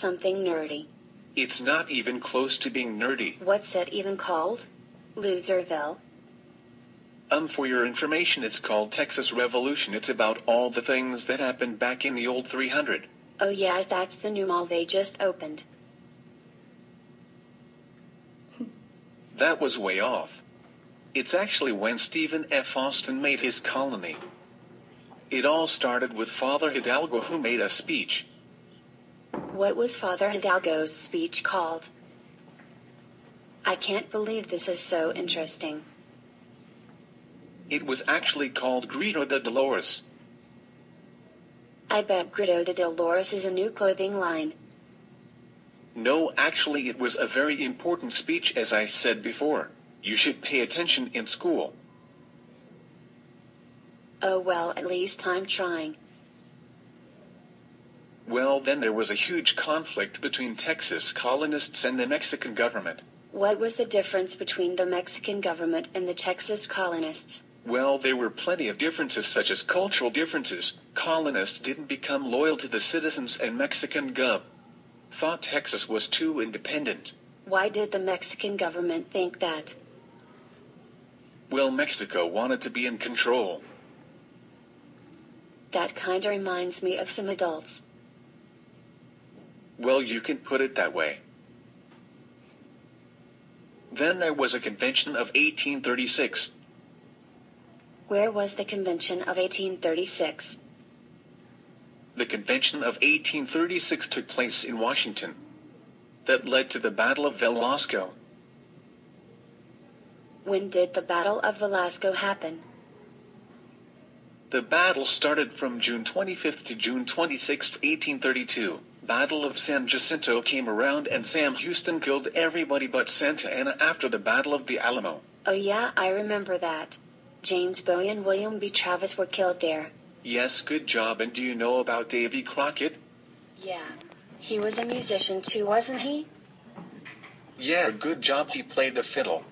Something nerdy. It's not even close to being nerdy. What's it even called? Loserville. For your information, it's called Texas Revolution. It's about all the things that happened back in the old 300. Oh yeah, that's the new mall they just opened. That was way off. It's actually when Stephen F. Austin made his colony. It all started with Father Hidalgo, who made a speech. What was Father Hidalgo's speech called? I can't believe this is so interesting. It was actually called Grito de Dolores. I bet Grito de Dolores is a new clothing line. No, actually it was a very important speech, as I said before. You should pay attention in school. Oh well, at least I'm trying. Well, then there was a huge conflict between Texas colonists and the Mexican government. What was the difference between the Mexican government and the Texas colonists? Well, there were plenty of differences, such as cultural differences. Colonists didn't become loyal to the citizens, and Mexican gov. thought Texas was too independent. Why did the Mexican government think that? Well, Mexico wanted to be in control. That kinda reminds me of some adults. Well, you can put it that way. Then there was a convention of 1836. Where was the convention of 1836? The convention of 1836 took place in Washington. That led to the Battle of Velasco. When did the Battle of Velasco happen? The battle started from June 25th to June 26th, 1832. Battle of San Jacinto came around and Sam Houston killed everybody but Santa Anna after the Battle of the Alamo. Oh yeah, I remember that. James Bowie and William B. Travis were killed there. Yes, good job. And do you know about Davy Crockett? Yeah. He was a musician too, wasn't he? Yeah, good job. He played the fiddle.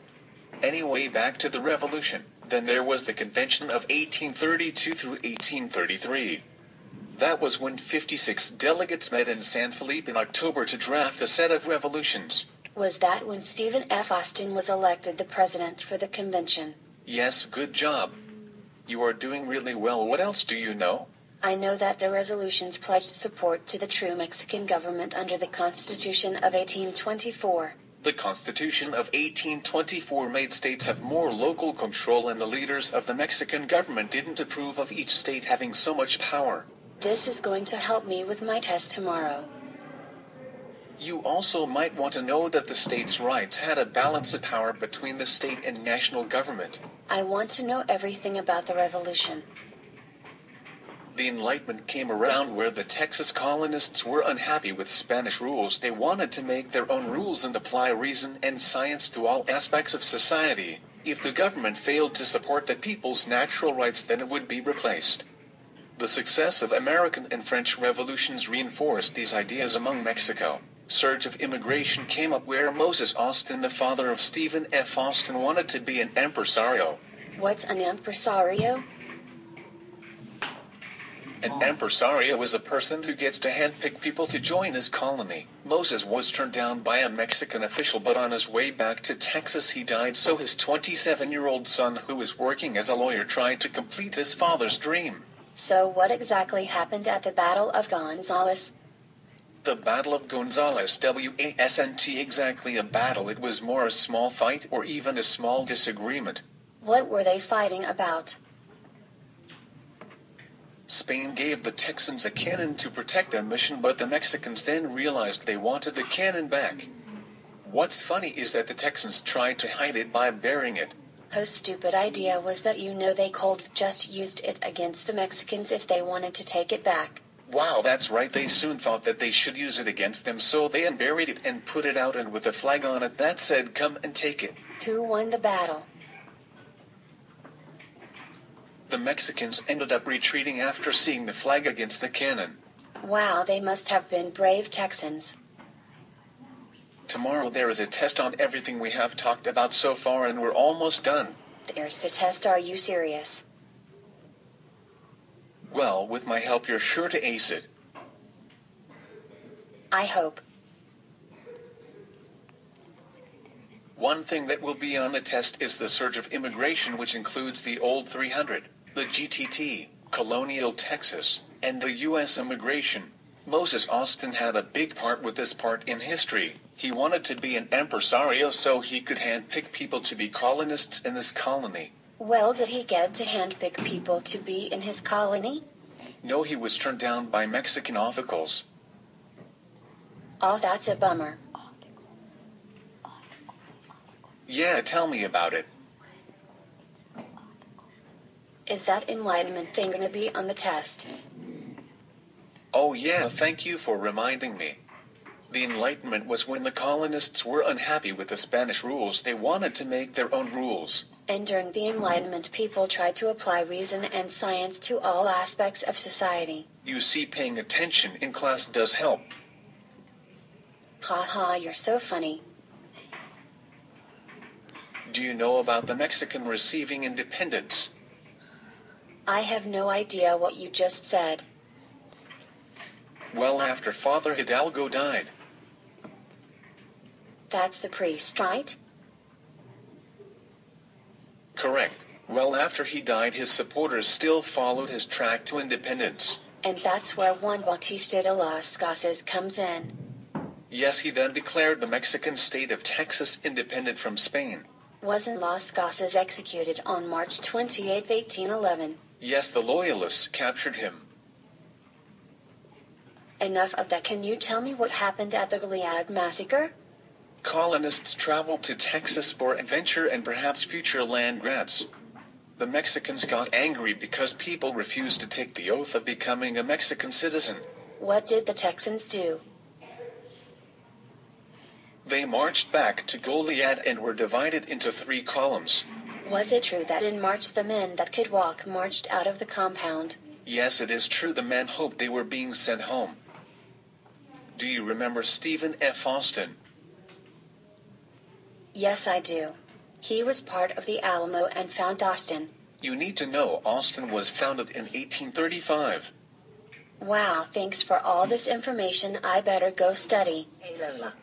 Anyway, back to the Revolution. Then there was the Convention of 1832 through 1833. That was when 56 delegates met in San Felipe in October to draft a set of revolutions. Was that when Stephen F. Austin was elected the president for the convention? Yes, good job. You are doing really well. What else do you know? I know that the resolutions pledged support to the true Mexican government under the Constitution of 1824. The Constitution of 1824 made states have more local control, and the leaders of the Mexican government didn't approve of each state having so much power. This is going to help me with my test tomorrow. You also might want to know that the states' rights had a balance of power between the state and national government. I want to know everything about the revolution. The Enlightenment came around where the Texas colonists were unhappy with Spanish rules. They wanted to make their own rules and apply reason and science to all aspects of society. If the government failed to support the people's natural rights, then it would be replaced. The success of American and French revolutions reinforced these ideas among Mexico. Surge of immigration came up where Moses Austin, the father of Stephen F. Austin, wanted to be an impresario. What's an impresario? An impresario is a person who gets to handpick people to join his colony. Moses was turned down by a Mexican official, but on his way back to Texas he died, so his 27-year-old son, who was working as a lawyer, tried to complete his father's dream. So what exactly happened at the Battle of Gonzales? The Battle of Gonzales, wasn't exactly a battle. It was more a small fight, or even a small disagreement. What were they fighting about? Spain gave the Texans a cannon to protect their mission, but the Mexicans then realized they wanted the cannon back. What's funny is that the Texans tried to hide it by burying it. Whose stupid idea was that? They could just used it against the Mexicans if they wanted to take it back. Wow, that's right. They soon thought that they should use it against them, so they unburied it and put it out, and with a flag on it that said, "Come and take it." Who won the battle? The Mexicans ended up retreating after seeing the flag against the cannon. Wow, they must have been brave Texans. Tomorrow there is a test on everything we have talked about so far, and we're almost done. There's a test? Are you serious? Well, with my help you're sure to ace it. I hope. One thing that will be on the test is the surge of immigration, which includes the old 300, the GTT, colonial Texas, and the U.S. immigration. Moses Austin had a big part with this part in history. He wanted to be an impresario so he could handpick people to be colonists in this colony. Well, did he get to handpick people to be in his colony? No, he was turned down by Mexican officials. Oh, that's a bummer. Yeah, tell me about it. Is that enlightenment thing gonna be on the test? Oh yeah, thank you for reminding me. The Enlightenment was when the colonists were unhappy with the Spanish rules. They wanted to make their own rules. And during the Enlightenment, people tried to apply reason and science to all aspects of society. You see, paying attention in class does help. Ha ha, you're so funny. Do you know about the Mexican receiving independence? I have no idea what you just said. Well, after Father Hidalgo died. That's the priest, right? Correct. Well, after he died, his supporters still followed his track to independence. And that's where Juan Bautista de las Casas comes in. Yes, he then declared the Mexican state of Texas independent from Spain. Wasn't Las Casas executed on March 28, 1811? Yes, the Loyalists captured him. Enough of that. Can you tell me what happened at the Gilead massacre? Colonists traveled to Texas for adventure and perhaps future land grants. The Mexicans got angry because people refused to take the oath of becoming a Mexican citizen. What did the Texans do? They marched back to Goliad and were divided into 3 columns. Was it true that in March the men that could walk marched out of the compound? Yes, it is true. The men hoped they were being sent home. Do you remember Stephen F. Austin? Yes, I do. He was part of the Alamo and found Austin. You need to know Austin was founded in 1835. Wow, thanks for all this information. I better go study. Hey Lola.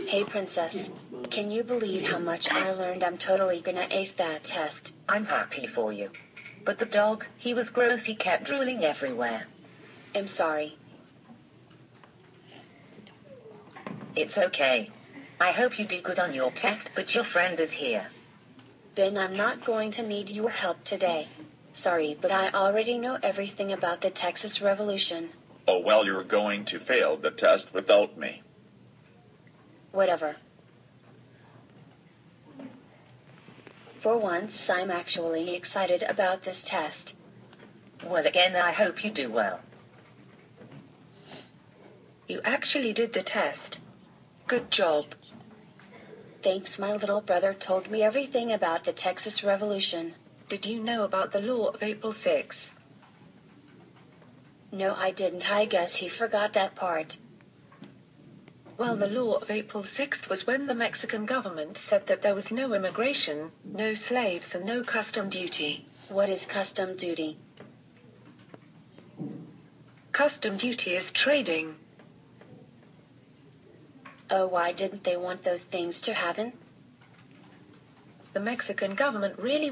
Hey Princess. Can you believe how much I learned? I'm totally gonna ace that test. I'm happy for you. But the dog, he was gross. He kept drooling everywhere. I'm sorry. It's okay. I hope you do good on your test, but your friend is here. Ben, I'm not going to need your help today. Sorry, but I already know everything about the Texas Revolution. Oh, well, you're going to fail the test without me. Whatever. For once, I'm actually excited about this test. Well, again, I hope you do well. You actually did the test. Good job. Thanks, my little brother told me everything about the Texas Revolution. Did you know about the law of April 6? No, I didn't. I guess he forgot that part. Well, the law of April 6th was when the Mexican government said that there was no immigration, no slaves, and no custom duty. What is custom duty? Custom duty is trading. Oh, why didn't they want those things to happen? The Mexican government really